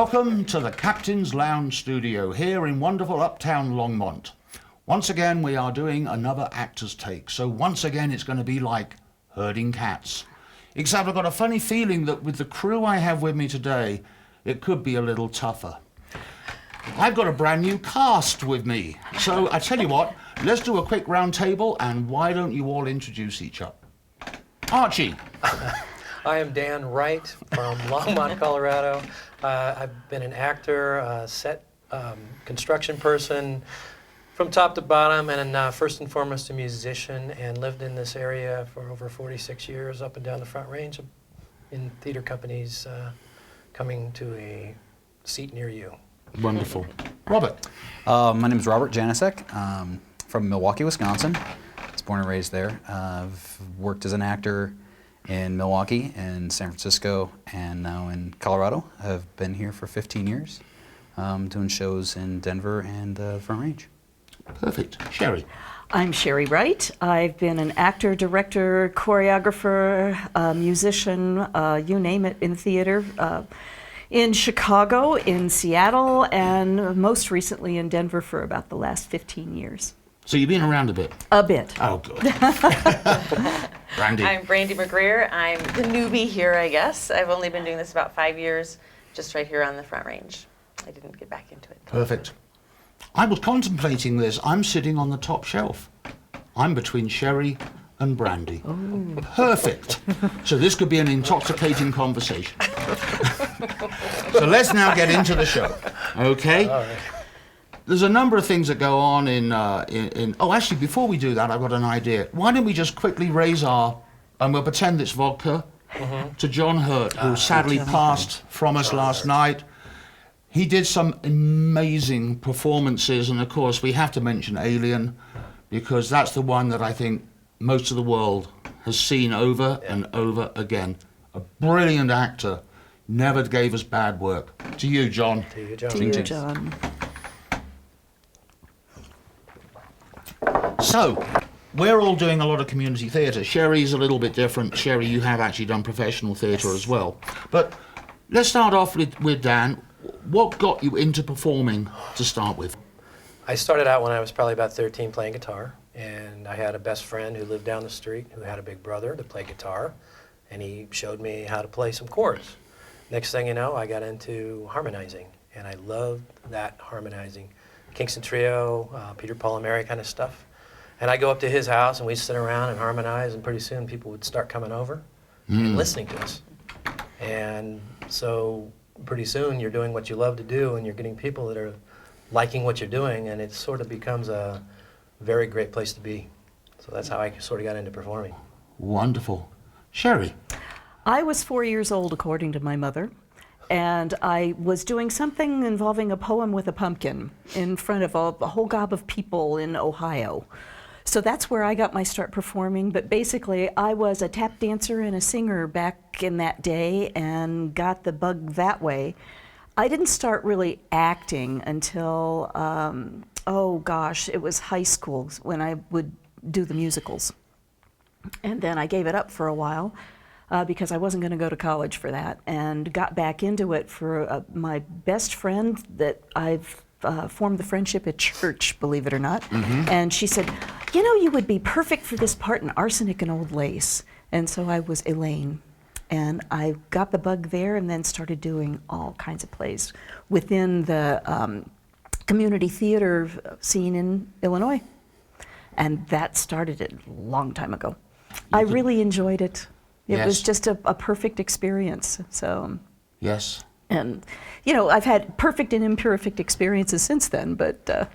Welcome to the Captain's Lounge studio here in wonderful uptown Longmont. Once again, we are doing another actor's take, so once again it's going to be like herding cats. Except I've got a funny feeling that with the crew I have with me today, it could be a little tougher. I've got a brand new cast with me, so I tell you what, let's do a quick round table, and why don't you all introduce each other? Archie. I am Dan Wright from Longmont, Colorado. I've been an actor, set construction person from top to bottom, and first and foremost a musician, and lived in this area for over 46 years up and down the Front Range in theater companies coming to a seat near you. Wonderful. Robert. My name is Robert Janicek, from Milwaukee, Wisconsin. I was born and raised there. I've worked as an actor in Milwaukee and San Francisco and now in Colorado. I've been here for 15 years, doing shows in Denver and Front Range. Perfect. Sherry. I'm Sherry Wright. I've been an actor, director, choreographer, musician, you name it, in theater, in Chicago, in Seattle, and most recently in Denver for about the last 15 years. So you've been around a bit? A bit. Oh, good. Brandy. I'm Brandy McGreer. I'm the newbie here, I guess. I've only been doing this about 5 years, just right here on the Front Range. I didn't get back into it. Perfect. I was contemplating this. I'm sitting on the top shelf. I'm between Sherry and Brandy. Oh. Perfect. So this could be an intoxicating conversation. So let's now get into the show. Okay? All right. There's a number of things that go on in oh, actually, before we do that, I've got an idea. Why don't we just quickly raise and we'll pretend it's vodka, to John Hurt, who sadly passed from us last night. He did some amazing performances, and of course, we have to mention Alien, because that's the one that I think most of the world has seen over and over again. A brilliant actor, never gave us bad work. To you, John. To you, John. To you, John. So, we're all doing a lot of community theatre. Sherry's a little bit different. Sherry, you have actually done professional theatre as well. But let's start off with Dan. What got you into performing to start with? I started out when I was probably about 13 playing guitar, and I had a best friend who lived down the street who had a big brother that played guitar, and he showed me how to play some chords. Next thing you know, I got into harmonizing, and I loved that harmonizing. Kingston Trio, Peter, Paul, and Mary kind of stuff. And I'd go up to his house, and we'd sit around and harmonize, and pretty soon people would start coming over and listening to us. And so pretty soon you're doing what you love to do, and you're getting people that are liking what you're doing, and it sort of becomes a very great place to be. So that's how I sort of got into performing. Wonderful. Sherry? I was 4 years old, according to my mother, and I was doing something involving a poem with a pumpkin in front of a whole gob of people in Ohio. So that's where I got my start performing, but basically I was a tap dancer and a singer back in that day and got the bug that way. I didn't start really acting until, oh gosh, it was high school when I would do the musicals. And then I gave it up for a while because I wasn't going to go to college for that, and got back into it for my best friend that I've formed the friendship at church, believe it or not. And she said, you know, you would be perfect for this part in Arsenic and Old Lace. And so I was Elaine. And I got the bug there and then started doing all kinds of plays within the community theater scene in Illinois. And that started a long time ago. I really enjoyed it. It was just a perfect experience. So. Yes. And, you know, I've had perfect and imperfect experiences since then, but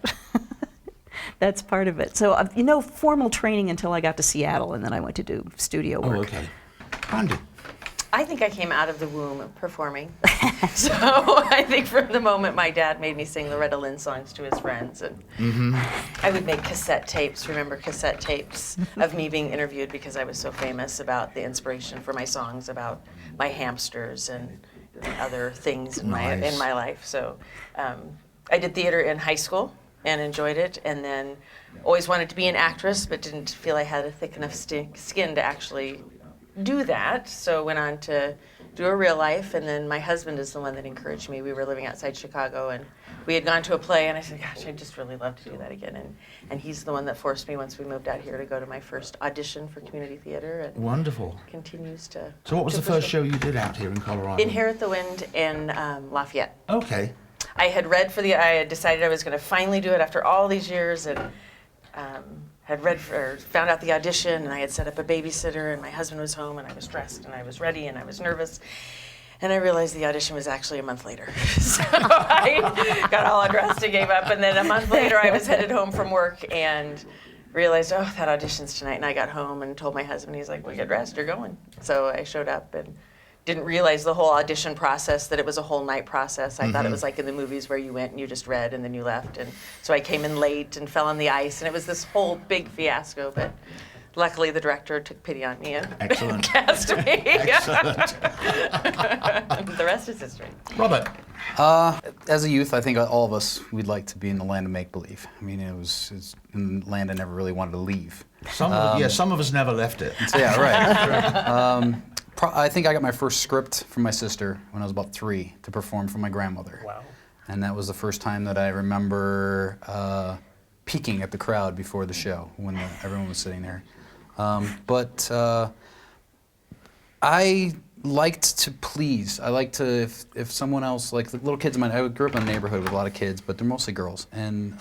that's part of it. So, you know, formal training until I got to Seattle, and then I went to do studio work. Oh, okay. Brandy? I think I came out of the womb performing. So I think from the moment my dad made me sing Loretta Lynn songs to his friends, and I would make cassette tapes, remember cassette tapes of me being interviewed because I was so famous about the inspiration for my songs about my hamsters and other things in my life. So I did theater in high school and enjoyed it, and then always wanted to be an actress, but didn't feel I had a thick enough skin to actually do that. So went on to do a real life. And then my husband is the one that encouraged me. We were living outside Chicago, and we had gone to a play, and I said, gosh, I'd just really love to do that again. And he's the one that forced me, once we moved out here, to go to my first audition for community theater, and Wonderful. continues to. So what was to the first push show me. you did out here in Colorado? Inherit the Wind in Lafayette. Okay. I had I had decided I was going to finally do it after all these years, and found out the audition, and I had set up a babysitter, and my husband was home, and I was dressed, and I was ready, and I was nervous. And I realized the audition was actually a month later. So I got all undressed and gave up. And then a month later, I was headed home from work and realized, oh, that audition's tonight. And I got home and told my husband, he's like, well, get dressed, you're going. So I showed up and didn't realize the whole audition process, that it was a whole night process. I thought it was like in the movies where you went and you just read and then you left. And so I came in late and fell on the ice, and it was this whole big fiasco. But luckily, the director took pity on me and Excellent. cast me. Excellent. The rest is history. Robert. As a youth, I think all of us, we'd like to be in the land of make-believe. I mean, it's in land I never really wanted to leave. Some of us never left it. So, yeah, right. I think I got my first script from my sister when I was about 3 to perform for my grandmother. Wow. And that was the first time that I remember peeking at the crowd before the show when everyone was sitting there. But I liked to please. I liked to, if someone else, like the little kids of mine, I grew up in a neighborhood with a lot of kids, but they're mostly girls. And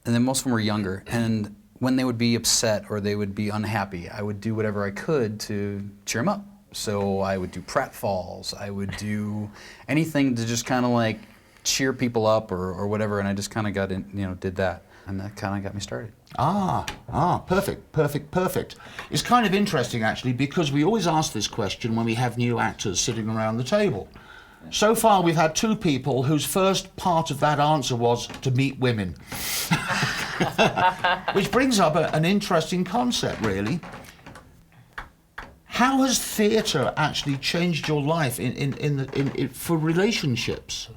then most of them were younger. And when they would be upset or they would be unhappy, I would do whatever I could to cheer them up. So I would do pratfalls. I would do anything to just kind of like cheer people up or whatever. And I just kind of got in, did that. And that kind of got me started. Perfect. It's kind of interesting, actually, because we always ask this question when we have new actors sitting around the table. So far, we've had 2 people whose first part of that answer was to meet women. Which brings up an interesting concept, really. How has theatre actually changed your life for relationships?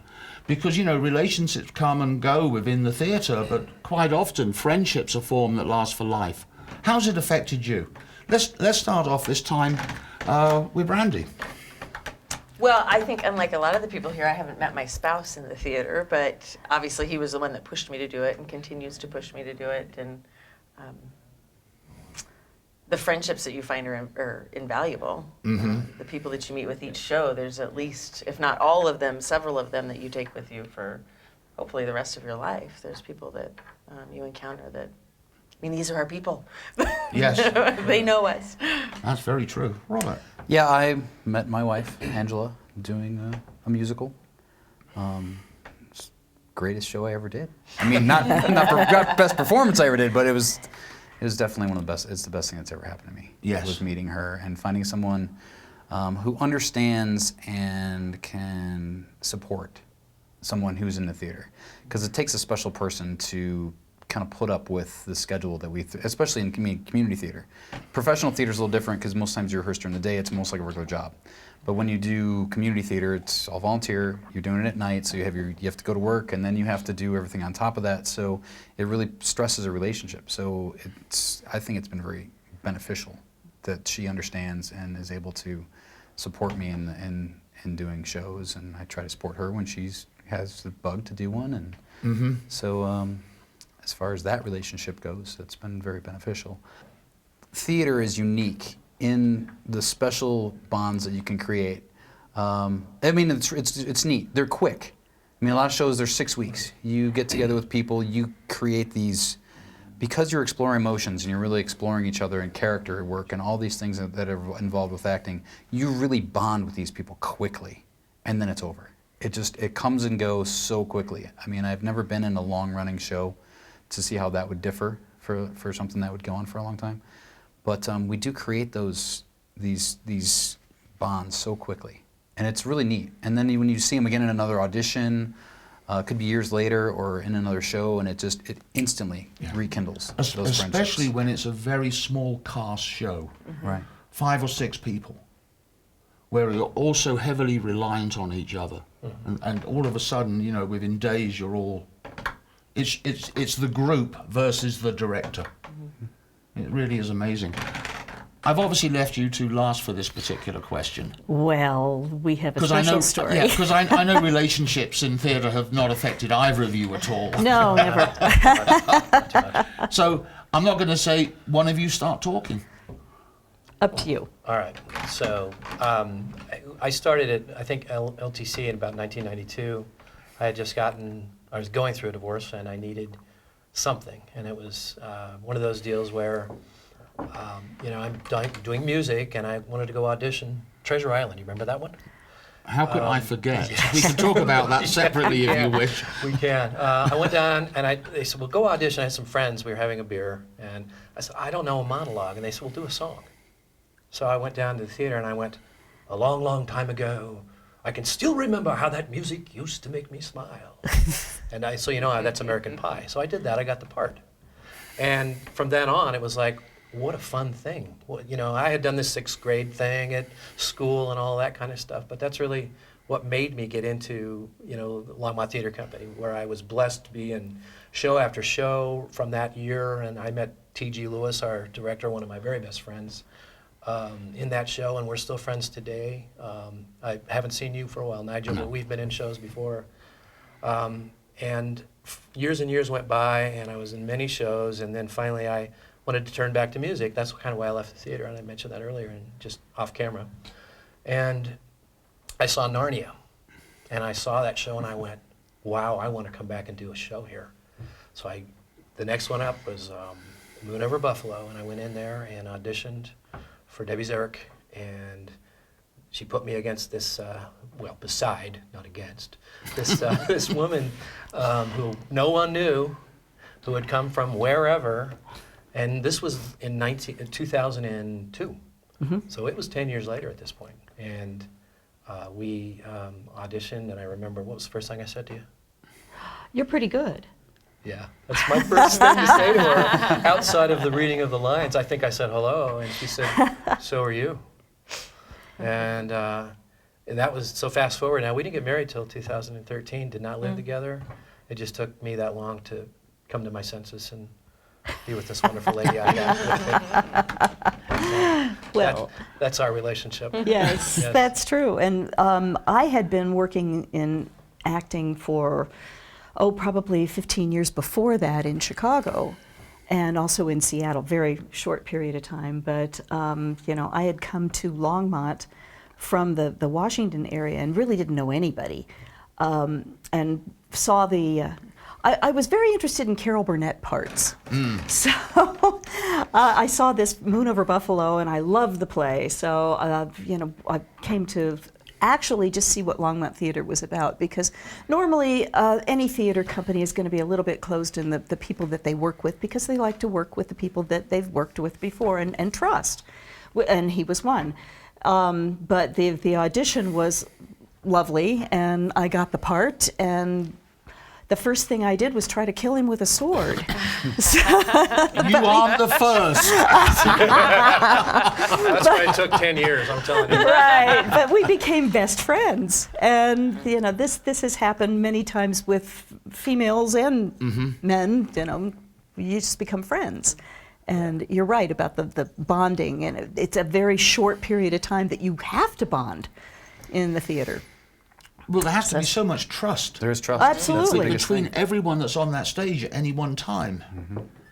Because, relationships come and go within the theatre, but quite often friendships are formed that last for life. How's it affected you? Let's start off this time with Randy. Well, I think unlike a lot of the people here, I haven't met my spouse in the theater, but obviously he was the one that pushed me to do it and continues to push me to do it. And the friendships that you find are invaluable. The people that you meet with each show, there's at least, if not all of them, several of them that you take with you for hopefully the rest of your life. There's people that you encounter that, these are our people. Yes. They know us. That's very true. Robert. Yeah, I met my wife, Angela, doing a musical. It's the greatest show I ever did. Not best performance I ever did, but it was definitely one of the best. It's the best thing that's ever happened to me. Yes. Was meeting her and finding someone who understands and can support someone who's in the theater. Because it takes a special person to kind of put up with the schedule that especially in community theater. Professional theater is a little different because most times you rehearse during the day. It's almost like a regular job. But when you do community theater, it's all volunteer. You're doing it at night, so you have to go to work, and then you have to do everything on top of that. So it really stresses a relationship. So I think it's been very beneficial that she understands and is able to support me in doing shows, and I try to support her when she has the bug to do one. And so as far as that relationship goes, it's been very beneficial. Theater is unique in the special bonds that you can create. It's neat. They're quick. A lot of shows, they're 6 weeks. You get together with people, you create these, because you're exploring emotions and you're really exploring each other and character work and all these things that are involved with acting, you really bond with these people quickly, and then it's over. It comes and goes so quickly. I've never been in a long-running show to see how that would differ for something that would go on for a long time. But we do create these bonds so quickly, and it's really neat. And then when you see them again in another audition, it could be years later or in another show, and it instantly rekindles those friendships. Especially when it's a very small cast show. Right. 5 or 6 people, where you're also heavily reliant on each other. And all of a sudden, within days, you're all... It's the group versus the director. It really is amazing. I've obviously left you two last for this particular question. Well, we have a Because I special know, story. yeah, 'cause I know relationships in theatre have not affected either of you at all. No, never. So I'm not going to say one of you start talking. Up to you. All right. So I started at, I think, LTC in about 1992. I was going through a divorce and I needed something. And it was one of those deals where, I'm doing music and I wanted to go audition Treasure Island. You remember that one? How could I forget? We can talk about that separately if you wish. We can. I went down and they said, well, go audition. I had some friends. We were having a beer. And I said, I don't know a monologue. And they said, well, do a song. So I went down to the theater and I went, a long, long time ago, I can still remember how that music used to make me smile. And that's American Pie. So I did that. I got the part. And from then on, it was like, what a fun thing. Well, I had done this 6th grade thing at school and all that kind of stuff, but that's really what made me get into, Longmont Theater Company, where I was blessed to be in show after show from that year. And I met T.G. Lewis, our director, one of my very best friends, in that show, and we're still friends today. I haven't seen you for a while, Nigel, but we've been in shows before. And years and years went by, and I was in many shows, and then finally I wanted to turn back to music. That's kind of why I left the theater, and I mentioned that earlier, and just off camera. And I saw Narnia, and I saw that show, and I went, wow, I want to come back and do a show here. So the next one up was Moon Over Buffalo, and I went in there and auditioned for Debbie Zerk, and she put me against this, beside, not against, this woman who no one knew, who had come from wherever, and this was in 2002. Mm-hmm. So it was 10 years later at this point. And we auditioned, and I remember, what was the first thing I said to you? You're pretty good. Yeah, that's my first thing to say to her, outside of the reading of the lines. I think I said hello, and she said, so are you. And that was, so fast forward now, we didn't get married till 2013, did not live together. It just took me that long to come to my senses and be with this wonderful lady I got. Well, that's our relationship. yes, Yes. that's true. And I had been working in acting for, probably 15 years before that in Chicago, and also in Seattle, very short period of time. But, I had come to Longmont from the Washington area and really didn't know anybody, and saw I was very interested in Carol Burnett parts. So I saw this Moon Over Buffalo, and I loved the play. So, I came to actually just see what Longmont Theater was about, because normally any theater company is going to be a little bit closed in the people that they work with, because they like to work with the people that they've worked with before and trust. And he was one. But the audition was lovely, and I got the part, and the first thing I did was try to kill him with a sword. You aren't the first. That's why it took 10 years, I'm telling you. Right, but we became best friends, and this has happened many times with females and men. You just become friends, and you're right about the bonding, and it's a very short period of time that you have to bond in the theater. Well, there has to be so much trust. There is trust. Absolutely. That's the biggest Between thing. everyone that's on that stage at any one time.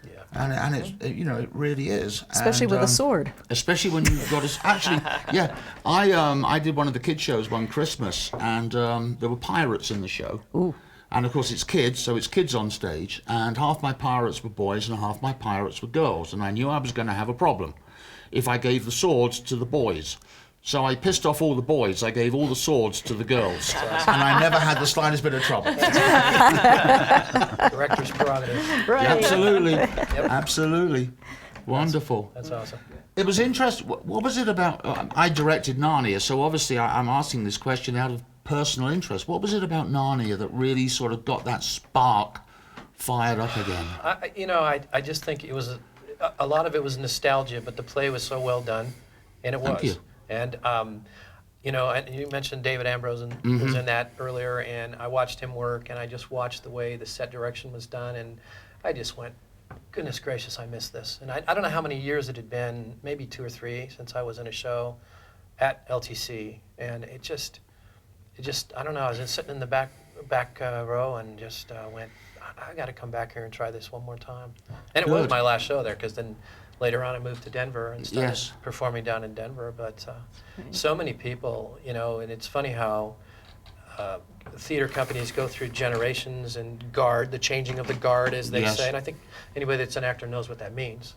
Yeah. And it's, it really is. Especially And, with a sword. Especially when you've got to, actually, yeah. I did one of the kids shows one Christmas, and there were pirates in the show. Ooh. And of course it's kids, so it's kids on stage, and half my pirates were boys and half my pirates were girls, and I knew I was going to have a problem if I gave the swords to the boys. So I pissed off all the boys. I gave all the swords to the girls, and I never had the slightest bit of trouble. Director's prerogative. Right. Absolutely, absolutely, wonderful. That's awesome. It was interesting. What was it about? I directed Narnia, so obviously I'm asking this question out of personal interest. What was it about Narnia that really sort of got that spark fired up again? I just think it was a lot of it was nostalgia, but the play was so well done, and it was. Thank you. And and you mentioned David Ambrose was in that earlier, and I watched him work, and I just watched the way the set direction was done, and I just went, goodness gracious, I missed this. And I don't know how many years it had been, maybe 2 or 3 since I was in a show at LTC. And it just, I don't know, I was just sitting in the back row and just went, I got to come back here and try this one more time. And it was Good. my last show there, because then later on I moved to Denver and started Yes. performing down in Denver. But so many people, you know, and it's funny how theater companies go through generations and the changing of the guard, as they Yes. say. And I think anybody that's an actor knows what that means.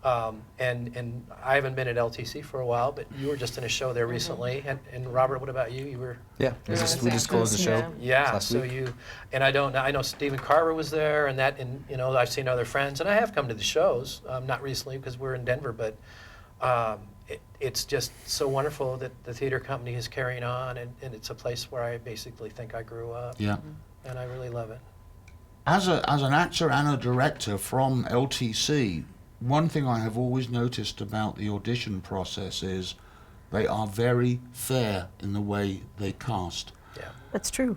And I haven't been at LTC for a while, but you were just in a show there recently. And Robert, what about you? You were. Yeah, we just closed the show. Yeah, last so week. I know Stephen Carver was there, and you know, I've seen other friends, and I have come to the shows, not recently because we're in Denver, but it's just so wonderful that the theater company is carrying on, and it's a place where I basically think I grew up, Yeah. and I really love it. As an actor and a director from LTC, one thing I have always noticed about the audition process is they are very fair in the way they cast. Yeah. That's true.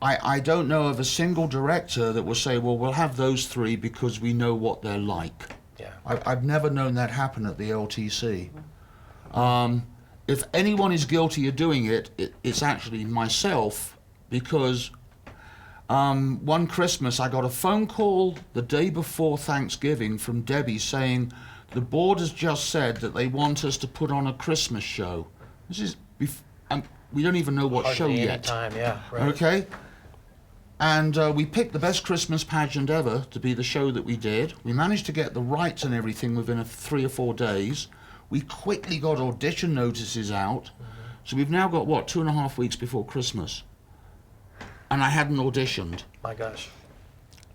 I don't know of a single director that will say, well, we'll have those 3 because we know what they're like. Yeah. I've never known that happen at the LTC. If anyone is guilty of doing it, it's actually myself, because one Christmas I got a phone call the day before Thanksgiving from Debbie saying the board has just said that they want us to put on a Christmas show. This is we don't even know what Hardly show any yet. time, yeah. Right. Okay. And we picked the best Christmas pageant ever to be the show that we did. We managed to get the rights and everything within 3 or 4 days. We quickly got audition notices out. So we've now got, 2.5 weeks before Christmas. And I hadn't auditioned. My gosh.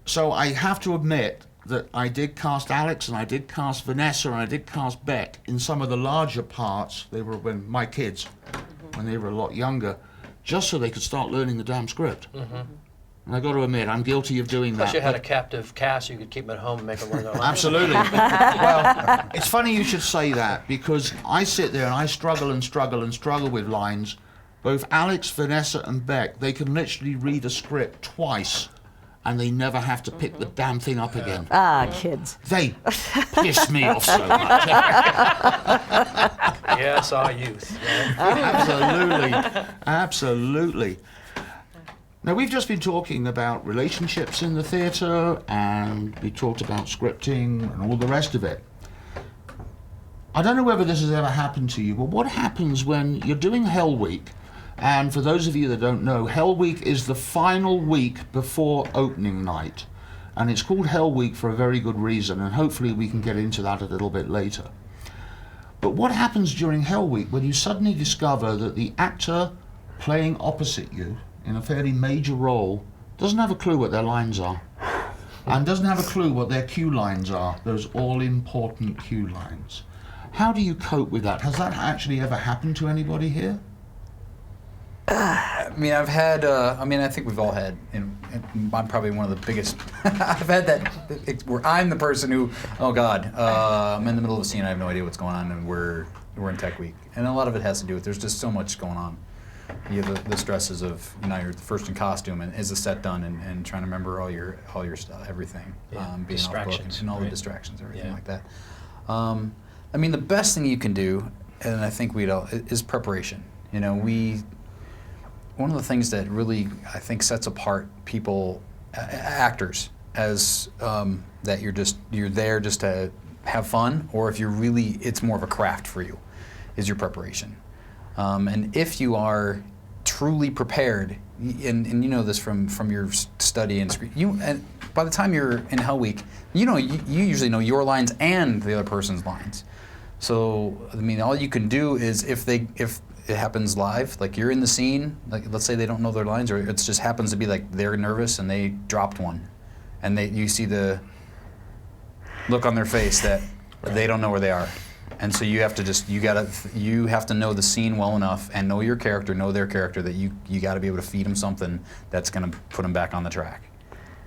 So I have to admit that I did cast Alex and I did cast Vanessa and I did cast Beck in some of the larger parts. They were when my kids, when they were a lot younger, just so they could start learning the damn script. And I got to admit, I'm guilty of doing Plus that. you had but- a captive cast, you could keep them at home and make them learn their lines. Absolutely. Well, it's funny you should say that, because I sit there and I struggle and struggle and struggle with lines. Both Alex, Vanessa, and Beck, they can literally read a script twice and they never have to pick the damn thing up again. Ah, kids. They piss me off so much. Yes, our youth. Right? Absolutely. Absolutely. Now, we've just been talking about relationships in the theatre, and we talked about scripting and all the rest of it. I don't know whether this has ever happened to you, but what happens when you're doing Hell Week? And for those of you that don't know, Hell Week is the final week before opening night. And it's called Hell Week for a very good reason, and hopefully we can get into that a little bit later. But what happens during Hell Week when you suddenly discover that the actor playing opposite you in a fairly major role doesn't have a clue what their lines are, and doesn't have a clue what their cue lines are, those all-important cue lines? How do you cope with that? Has that actually ever happened to anybody here? I mean, I've had, I think we've all had, and I'm probably one of the biggest, I've had that, where I'm the person who, oh God, I'm in the middle of a scene, I have no idea what's going on, and we're in Tech Week. And a lot of it has to do with, there's just so much going on. You have the stresses of, you're first in costume, and is the set done, and trying to remember all your stuff, everything, Yeah, being off book, distractions, and all the right. distractions, everything Yeah. like that. I mean, the best thing you can do, and I think we'd all, is preparation. One of the things that really, I think, sets apart people, actors, as that you're there just to have fun, or if it's more of a craft for you, is your preparation. And if you are truly prepared, and you know this from your study and and by the time you're in Hell Week, you usually know your lines and the other person's lines. So I mean, all you can do is if it happens live, like you're in the scene, like let's say they don't know their lines, or it just happens to be like they're nervous and they dropped one, and you see the look on their face that they don't know where they are. And so you have to know the scene well enough and know your character, know their character, that you got to be able to feed them something that's going to put them back on the track.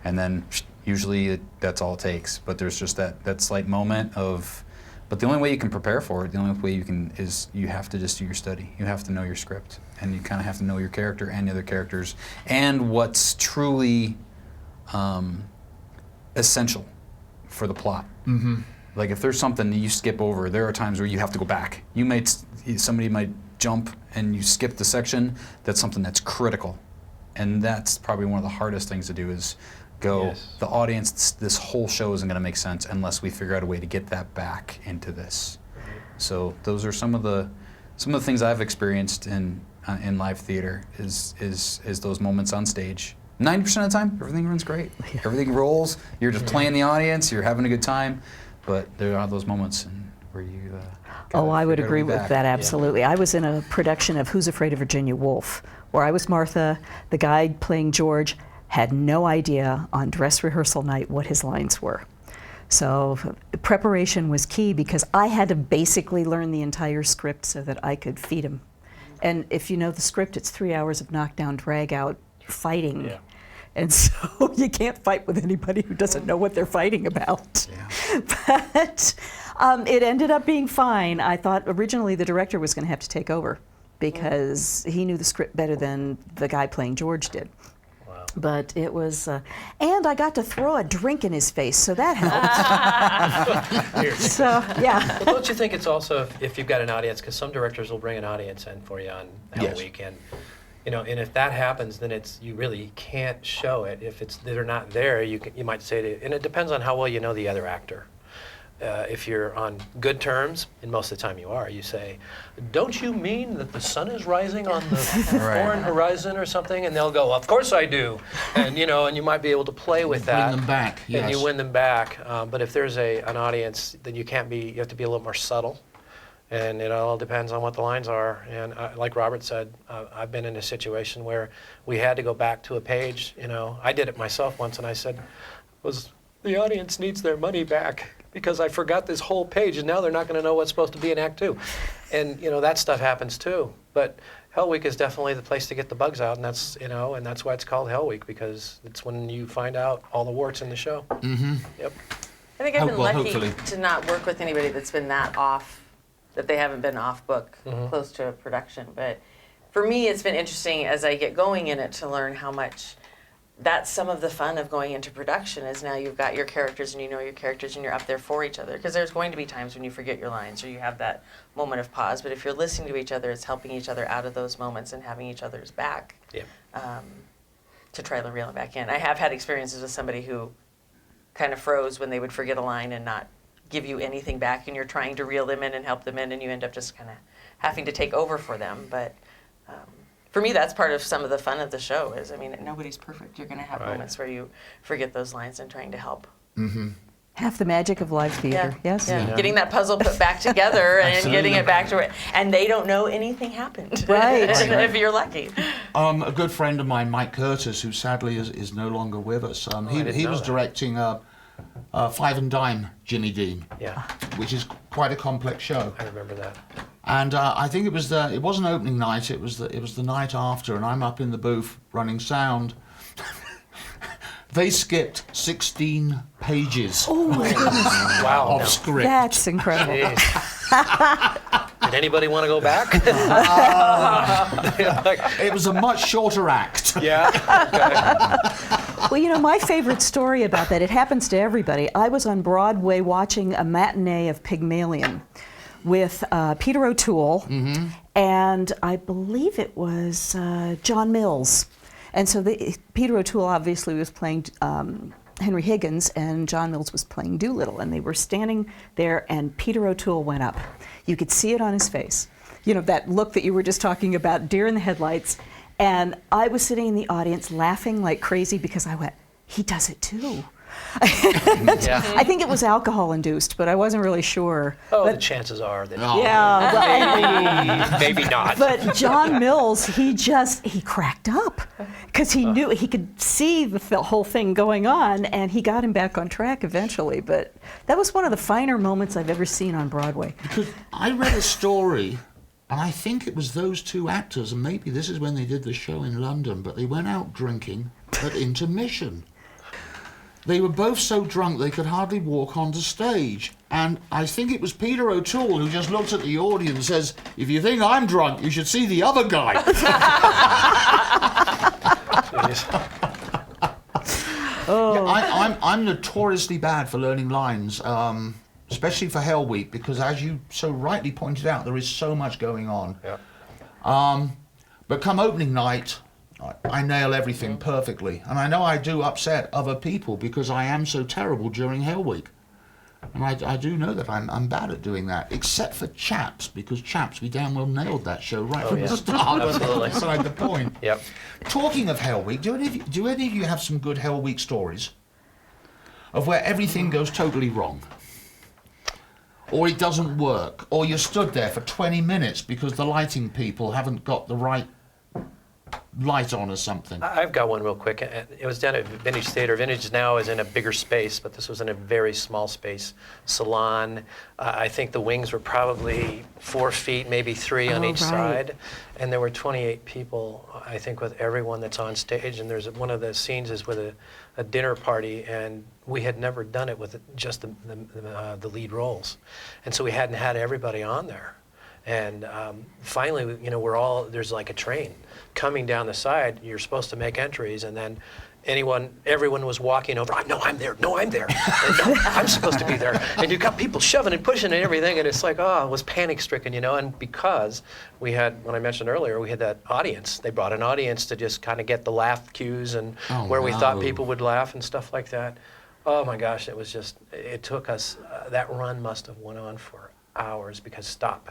And then usually that's all it takes. But there's just that slight moment of, but the only way you can prepare for it, the only way you can is you have to just do your study. You have to know your script, and you kind of have to know your character and the other characters, and what's truly essential for the plot. Mm-hmm. Like if there's something that you skip over, there are times where you have to go back. Somebody might jump and you skip the section. That's something that's critical, and that's probably one of the hardest things to do is go. Yes. The audience, this whole show isn't going to make sense unless we figure out a way to get that back into this. So those are some of the things I've experienced in live theater is those moments on stage. 90% of the time, everything runs great. Everything rolls. You're just playing the audience. You're having a good time. But there are those moments where you. Oh, I would gotta agree be with back. that, absolutely. I was in a production of Who's Afraid of Virginia Woolf, where I was Martha. The guy playing George had no idea on dress rehearsal night what his lines were. So preparation was key because I had to basically learn the entire script so that I could feed him. And if you know the script, it's 3 hours of knockdown, drag out, fighting. Yeah. And so you can't fight with anybody who doesn't know what they're fighting about. Yeah. But it ended up being fine. I thought originally the director was going to have to take over because he knew the script better than the guy playing George did. Wow. But it was, and I got to throw a drink in his face, so that helped. So, yeah. Well, don't you think it's also if you've got an audience, because some directors will bring an audience in for you on Hell Yes. Week, and and if that happens, then you really can't show it. If they're not there, you might say and it depends on how well you know the other actor. If you're on good terms, and most of the time you are, you say, "Don't you mean that the sun is rising on the foreign horizon or something?" And they'll go, "Of course I do," and and you might be able to play with that. Bring them back, And you yes. win them back. But if there's an audience, then you have to be a little more subtle. And it all depends on what the lines are. And like Robert said, I've been in a situation where we had to go back to a page. I did it myself once, and I said, the audience needs their money back because I forgot this whole page, and now they're not going to know what's supposed to be in Act 2. And that stuff happens too. But Hell Week is definitely the place to get the bugs out, and that's and that's why it's called Hell Week, because it's when you find out all the warts in the show. Mm-hmm. Yep. I think I've been Well, lucky hopefully. to not work with anybody that's been that off, that they haven't been off book close to a production. But for me, it's been interesting as I get going in it to learn how much that's some of the fun of going into production is now you've got your characters and you know your characters and you're up there for each other. Because there's going to be times when you forget your lines or you have that moment of pause. But if you're listening to each other, it's helping each other out of those moments and having each other's back Yep. to try to reel it back in. I have had experiences with somebody who kind of froze when they would forget a line and not give you anything back, and you're trying to reel them in and help them in, and you end up just kind of having to take over for them. But for me, that's part of some of the fun of the show is, nobody's perfect. You're going to have Right. moments where you forget those lines and trying to help. Half the magic of live theater, yes? Yeah. Getting that puzzle put back together and getting it back to where, and they don't know anything happened. Right. If you're lucky. A good friend of mine, Mike Curtis, who sadly is no longer with us, I he didn't know was that. directing Five and Dime Jimmy Dean, Yeah, which is quite a complex show. I remember that. And I think it wasn't opening night. It was the night after, and I'm up in the booth running sound. They skipped 16 pages Wow. of script. That's incredible. Jeez. Did anybody want to go back? It was a much shorter act. Yeah. Well, my favorite story about that, it happens to everybody. I was on Broadway watching a matinee of Pygmalion with Peter O'Toole, and I believe it was John Mills. And so Peter O'Toole obviously was playing Henry Higgins, and John Mills was playing Doolittle, and they were standing there, and Peter O'Toole went up. You could see it on his face. That look that you were just talking about, deer in the headlights. And I was sitting in the audience laughing like crazy because I went, he does it too. Yeah. I think it was alcohol induced, but I wasn't really sure. Oh, the But, chances are that yeah, well, maybe not. but John Mills, he cracked up because he knew he could see the whole thing going on, and he got him back on track eventually. But that was one of the finer moments I've ever seen on Broadway. Because I read a story, and I think it was those two actors, and maybe this is when they did the show in London, but they went out drinking at intermission. They were both so drunk they could hardly walk onto stage. And I think it was Peter O'Toole who just looked at the audience and says, if you think I'm drunk, you should see the other guy. Jeez. Oh. I'm notoriously bad for learning lines, especially for Hell Week, because as you so rightly pointed out, there is so much going on. Yeah. But come opening night, I nail everything perfectly. And I know I do upset other people because I am so terrible during Hell Week. And I do know that I'm bad at doing that, except for Chaps, because Chaps, we damn well nailed that show right from yeah. the start. Absolutely. Beside the point. Yep. Talking of Hell Week, do any of you have some good Hell Week stories of where everything goes totally wrong? Or it doesn't work, or you're stood there for 20 minutes because the lighting people haven't got the right light on or something? I've got one real quick. It was down at Vintage Theater. Vintage now is in a bigger space, but this was in a very small space. Salon. I think the wings were probably 4 feet, maybe 3 on Oh, each right. side. And there were 28 people, I think, with everyone that's on stage. And there's one of the scenes is with a dinner party, and we had never done it with just the lead roles. And so we hadn't had everybody on there. And finally, we're all, there's like a train coming down the side. You're supposed to make entries, and then everyone was walking over. No, I'm there. No, I'm there. And, no, I'm supposed to be there. And you've got people shoving and pushing and everything, and it's like, it was panic-stricken, And because we had, when I mentioned earlier, we had that audience. They brought an audience to just kind of get the laugh cues and where we thought people would laugh and stuff like that. Oh my gosh, it took us, that run must have went on for hours because stop.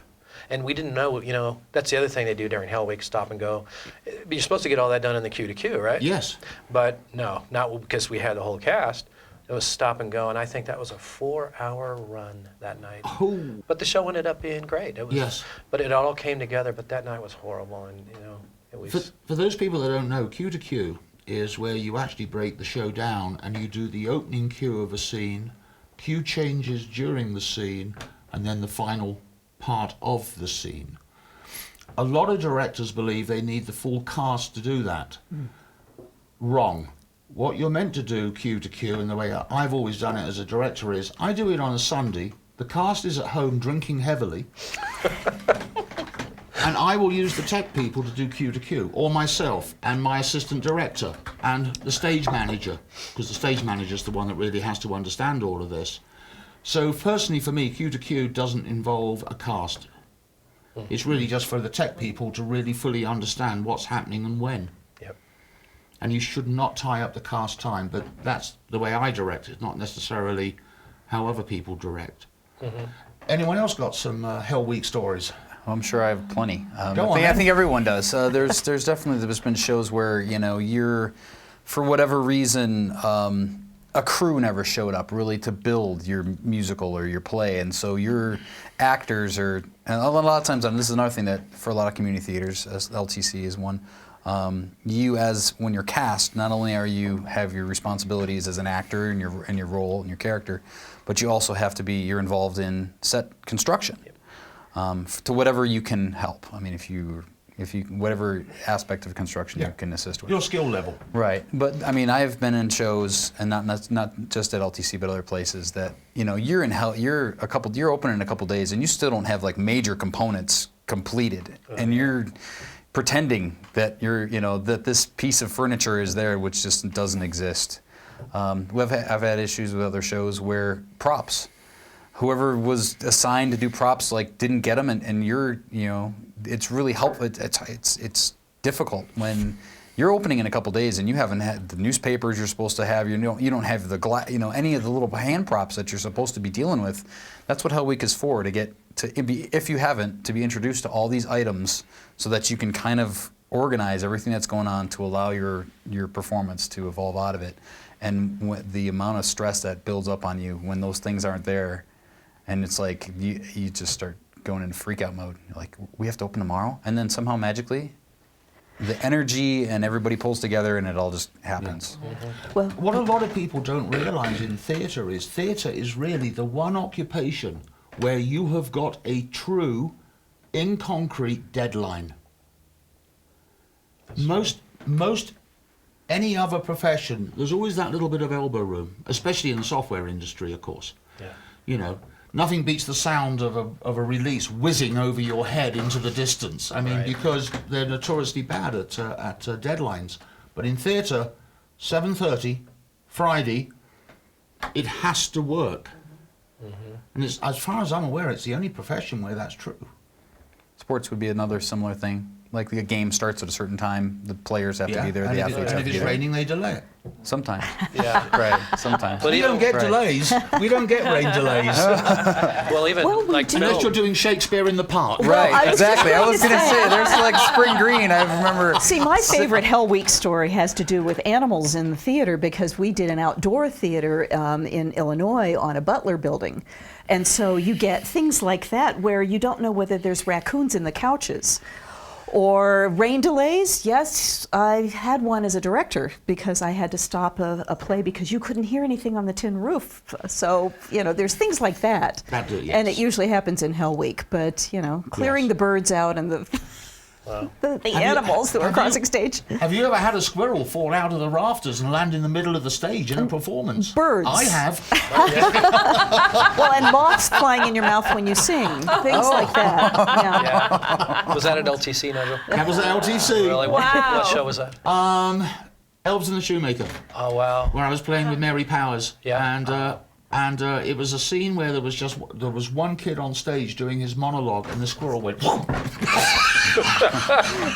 And we didn't know, that's the other thing they do during Hell Week, stop and go. You're supposed to get all that done in the cue to cue, right? Yes. But no, not because we had the whole cast. It was stop and go, and I think that was a 4-hour run that night. Oh. But the show ended up being great. It was, Yes. But it all came together, but that night was horrible, and, it was... For those people that don't know, cue to cue is where you actually break the show down and you do the opening cue of a scene, cue changes during the scene, and then the final part of the scene. A lot of directors believe they need the full cast to do that. Wrong. What you're meant to do, cue to cue, and the way I've always done it as a director is, I do it on a Sunday, the cast is at home drinking heavily, and I will use the tech people to do cue to cue, or myself, and my assistant director, and the stage manager, because the stage manager's the one that really has to understand all of this. So personally for me, cue to cue doesn't involve a cast. It's really just for the tech people to really fully understand what's happening and when. Yep. And you should not tie up the cast time, but that's the way I direct it, not necessarily how other people direct. Anyone else got some Hell Week stories? I'm sure I have plenty. Go on, I then. think everyone does. There's been shows where you're, for whatever reason, a crew never showed up really to build your musical or your play, and so your actors are. And a lot of times, and this is another thing that for a lot of community theaters, as LTC is one. When you're cast, not only have your responsibilities as an actor and your role and your character, but you also have to you're involved in set construction. To whatever you can help. I mean, if you whatever aspect of construction you can assist with. Your skill level. Right, but I mean, I've been in shows, and not just at LTC, but other places that you're opening in a couple days, and you still don't have like major components completed, and you're pretending that that this piece of furniture is there, which just doesn't exist. I've had issues with other shows where props. Whoever was assigned to do props didn't get them, and it's really helpful. It's difficult when you're opening in a couple days and you haven't had the newspapers you're supposed to have. You don't have the any of the little hand props that you're supposed to be dealing with. That's what Hell Week is for, to get to be, if you haven't, to be introduced to all these items so that you can kind of organize everything that's going on to allow your performance to evolve out of it. And the amount of stress that builds up on you when those things aren't there. And it's like you just start going into freak out mode. You're like, we have to open tomorrow? And then somehow magically, the energy and everybody pulls together and it all just happens. Yeah. Well, What a lot of people don't realise in theatre is really the one occupation where you have got a true, in concrete deadline. Most any other profession, there's always that little bit of elbow room, especially in the software industry, of course. Yeah. Nothing beats the sound of a release whizzing over your head into the distance. I mean, Right. because they're notoriously bad at deadlines. But in theatre, 7:30, Friday, it has to work. And it's, as far as I'm aware, it's the only profession where that's true. Sports would be another similar thing. Like the game starts at a certain time, the players have to be there, and the if, athletes and have if to be it's there. raining, they delay it. Sometimes. Yeah. Right, sometimes. But We even- don't get Right. delays. We don't get rain delays. Well, even Well, we like do. Unless you're film. doing Shakespeare in the Park. Right, I was exactly. just I was going going to to say, say. there's like Spring Green. I remember. See, my favorite Hell Week story has to do with animals in the theater because we did an outdoor theater in Illinois on a Butler building. And so you get things like that where you don't know whether there's raccoons in the couches. Or rain delays. Yes, I had one as a director because I had to stop a play because you couldn't hear anything on the tin roof. So, there's things like that. That do, And it yes. usually happens in Hell Week. But, clearing Yes. the birds out and the the animals that were have you- crossing stage. Have you ever had a squirrel fall out of the rafters and land in the middle of the stage in a performance? Birds. I have. Well, and moths flying in your mouth when you sing. Things like that. Yeah. Yeah. Was that at LTC, Nigel? That was at LTC. Really? Wow. What show was that? Elves and the Shoemaker, Oh, wow. where I was playing with Mary Powers. Yeah. And it was a scene where there was one kid on stage doing his monologue, and the squirrel went.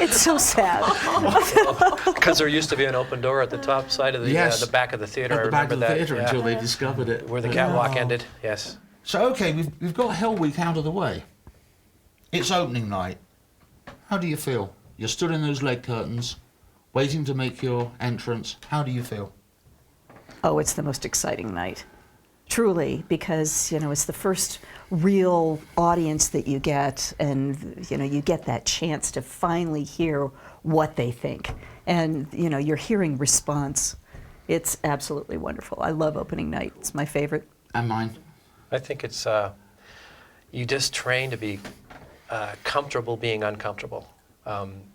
It's so sad. Because there used to be an open door at the top side of the Yes. the back of the theater. At I the back remember of the that. theatre yeah. until they discovered it. Where the catwalk ended. Yes. So okay, we've got Hell Week out of the way. It's opening night. How do you feel? You're stood in those leg curtains, waiting to make your entrance. How do you feel? Oh, it's the most exciting night. Truly, because, it's the first real audience that you get, and, you get that chance to finally hear what they think. And, you're hearing response. It's absolutely wonderful. I love opening night. It's my favorite. And mine. I think it's, you just train to be comfortable being uncomfortable.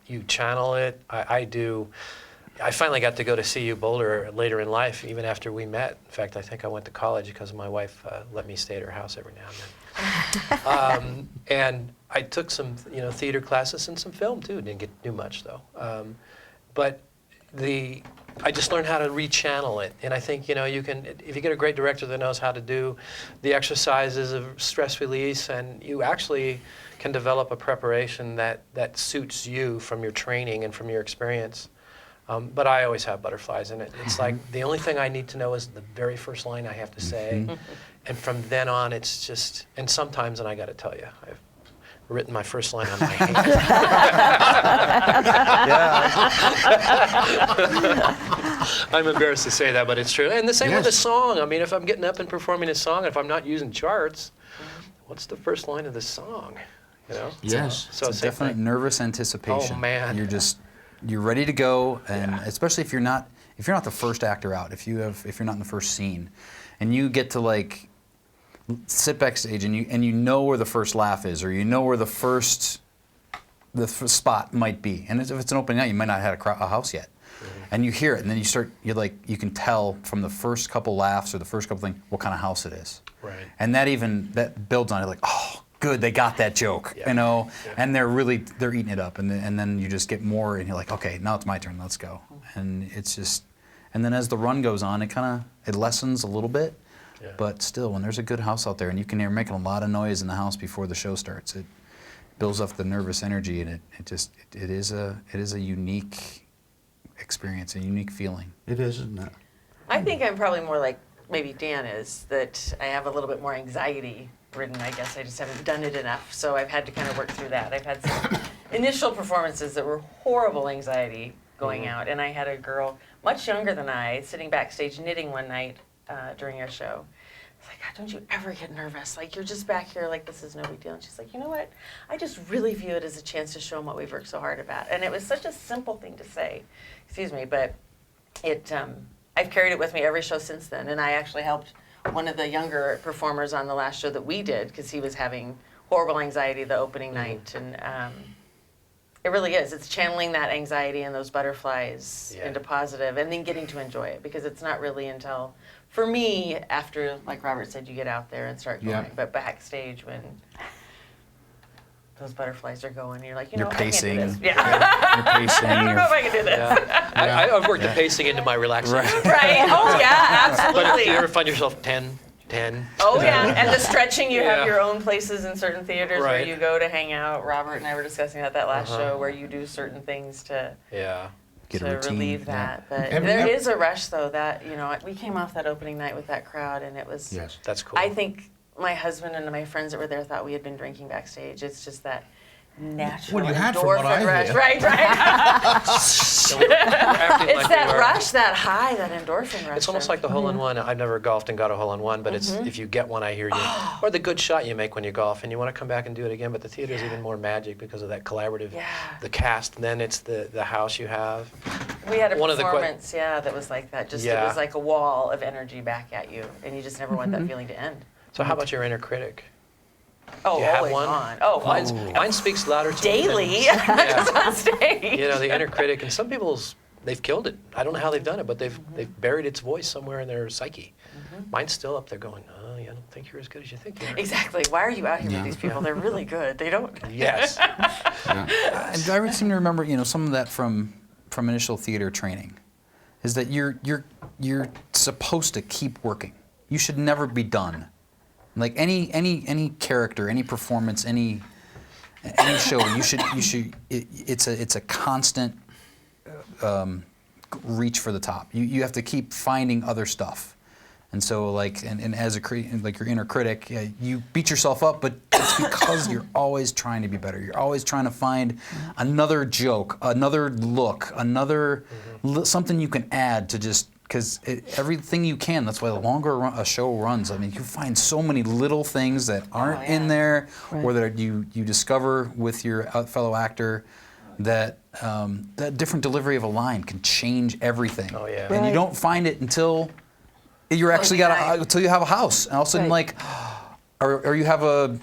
You channel it. I do. I finally got to go to CU Boulder later in life, even after we met. In fact, I think I went to college because my wife let me stay at her house every now and then. And I took some, theater classes and some film too. Didn't get to do much though. But I just learned how to rechannel it. And I think, you can, if you get a great director that knows how to do the exercises of stress release, and you actually can develop a preparation that suits you from your training and from your experience. But I always have butterflies in it. It's like the only thing I need to know is the very first line I have to say. And from then on, it's just, and sometimes, and I got to tell you, I've written my first line on my hand. I'm embarrassed to say that, but it's true. And the same with Yes. a song. I mean, if I'm getting up and performing a song, if I'm not using charts, what's the first line of the song? Yes. So It's a same definite thing. nervous anticipation. Oh, man. You're ready to go, and especially if you're not the first actor out, if you're not in the first scene, and you get to like sit backstage and you know where the first laugh is, or you know where the first spot might be, and if it's an opening night, you might not have had a house yet, and you hear it, and then you can tell from the first couple laughs or the first couple things what kind of house it is, Right. and that builds on it, like, oh, good, they got that joke, Yeah. and they're eating it up, and then you just get more, and you're like, okay, now it's my turn, let's go, and it's just, and then as the run goes on, it lessens a little bit, Yeah. but still, when there's a good house out there, and you're making a lot of noise in the house before the show starts, it builds up the nervous energy, and it is a unique experience, a unique feeling. It is, isn't it? I think I'm probably more like maybe Dan is, that I have a little bit more anxiety ridden. I guess I just haven't done it enough. So I've had to kind of work through that. I've had some initial performances that were horrible anxiety going out. And I had a girl much younger than I sitting backstage knitting one night during our show. I was like, God, don't you ever get nervous. Like, you're just back here like this is no big deal. And she's like, you know what? I just really view it as a chance to show them what we've worked so hard about. And it was such a simple thing to say. Excuse me, but I've carried it with me every show since then. And I actually helped one of the younger performers on the last show that we did because he was having horrible anxiety the opening night. And it really is. It's channeling that anxiety and those butterflies Yeah. into positive and then getting to enjoy it, because it's not really until, for me, after, like Robert said, you get out there and start going. Yeah. But backstage when those butterflies are going. And you're like, You're I pacing. can't do this. Yeah. You're pacing. I don't know you're- if I can do this. Yeah. I've worked the pacing into my relaxation. Right? Oh, yeah, But absolutely. do you ever find yourself 10? Oh, yeah. And the stretching, you Yeah. have your own places in certain theaters where Right. you go to hang out. Robert and I were discussing that last Uh-huh. show where you do certain things to Yeah. Get a to routine, relieve yeah. that. But Every- there is a rush, though, that, we came off that opening night with that crowd, and it was, Yes. That's cool. I think my husband and my friends that were there thought we had been drinking backstage. It's just that natural Well, you had from what endorphin I rush. hear. Right. So we're acting It's like that we are. rush, that high, that endorphin rush. It's almost like the hole-in-one. I've never golfed and got a hole-in-one, but it's if you get one, I hear you. Or the good shot you make when you golf, and you want to come back and do it again. But the theater is even more magic because of that collaborative, Yeah. the cast, and then it's the house you have. We had a One of the que- performance, that was like that. Just it Yeah. was like a wall of energy back at you, and you just never want that feeling to end. So how about your inner critic? Oh, Do you have always one? on. Oh, Mine speaks louder to me daily, than- not Yeah. just on stage. The inner critic, and some people's, they've killed it. I don't know how they've done it, but they've buried its voice somewhere in their psyche. Mine's still up there going, oh, I don't think you're as good as you think you are. Exactly. Why are you out here Yeah. with these people? They're really good. They don't. Yes. Yeah. And I seem to remember, some of that from initial theater training, is that you're supposed to keep working. You should never be done. Like any character, any performance, any show, you should. It's a constant reach for the top. You have to keep finding other stuff. And so, and as your inner critic, you beat yourself up, but it's because you're always trying to be better. You're always trying to find another joke, another look, another something you can add to just, because everything you can. That's why the longer a show runs, I mean, you find so many little things that aren't in there, or that you discover with your fellow actor. That different delivery of a line can change everything. Oh, yeah. And you Right. don't find it until you're actually until you have a house, and all of a sudden or you have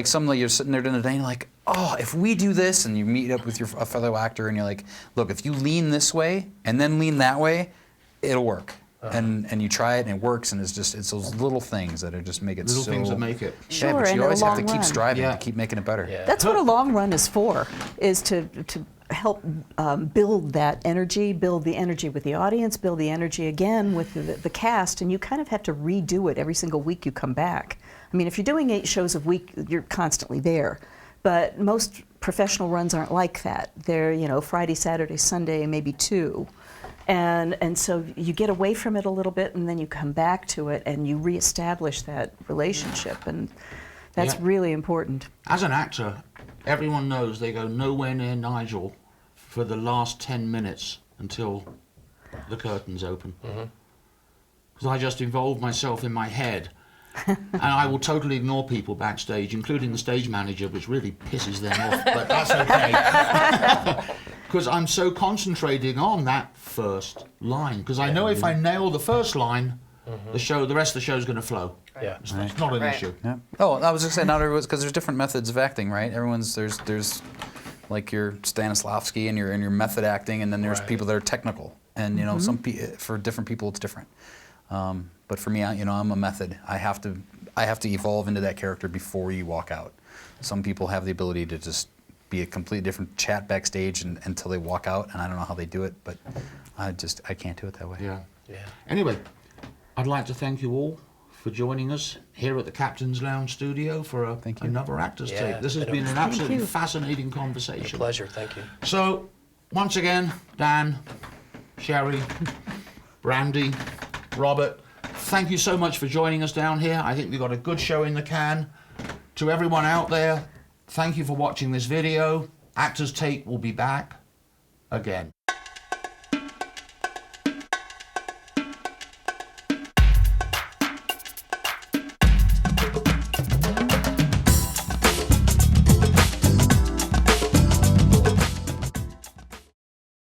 suddenly you're sitting there during the day and you're like, oh, if we do this, and you meet up with a fellow actor and you're like, look, if you lean this way and then lean that way, it'll work. And you try it and it works, and it's those little things that just make it Little so. things that make it. Yeah, Sure, but and you in a always have to long keep run. striving Yeah. to keep making it better. Yeah. That's what a long run is for, is to help build that energy, build the energy with the audience, build the energy again with the cast, and you kind of have to redo it every single week you come back. I mean, if you're doing 8 shows a week, you're constantly there. But most professional runs aren't like that. They're, Friday, Saturday, Sunday, maybe 2. And so you get away from it a little bit, and then you come back to it, and you reestablish that relationship, and that's Yeah. really important. As an actor, everyone knows they go nowhere near Nigel for the last 10 minutes until the curtains open. Because I just involve myself in my head. And I will totally ignore people backstage, including the stage manager, which really pisses them off, but that's okay. Because I'm so concentrating on that first line. Because I know if I nail the first line, the rest of the show is going to flow. Yeah. It's not an Right. issue. Yeah. Oh, I was just saying, not everyone's, because there's different methods of acting, right? There's like your Stanislavski and your method acting, and then there's Right. people that are technical, and for different people it's different. But for me, I'm a method. I have to evolve into that character before you walk out. Some people have the ability to just be a completely different chat backstage until they walk out, and I don't know how they do it, but I can't do it that way. Yeah. Yeah. Anyway, I'd like to thank you all for joining us here at the Captain's Lounge studio for Thank you. another Actors Yeah, Tape. This has been a- been an Thank absolutely you. fascinating conversation. Pleasure. Thank you. So, once again, Dan, Sherry, Brandy, Robert, thank you so much for joining us down here. I think we've got a good show in the can. To everyone out there, thank you for watching this video. Actors Tape will be back again.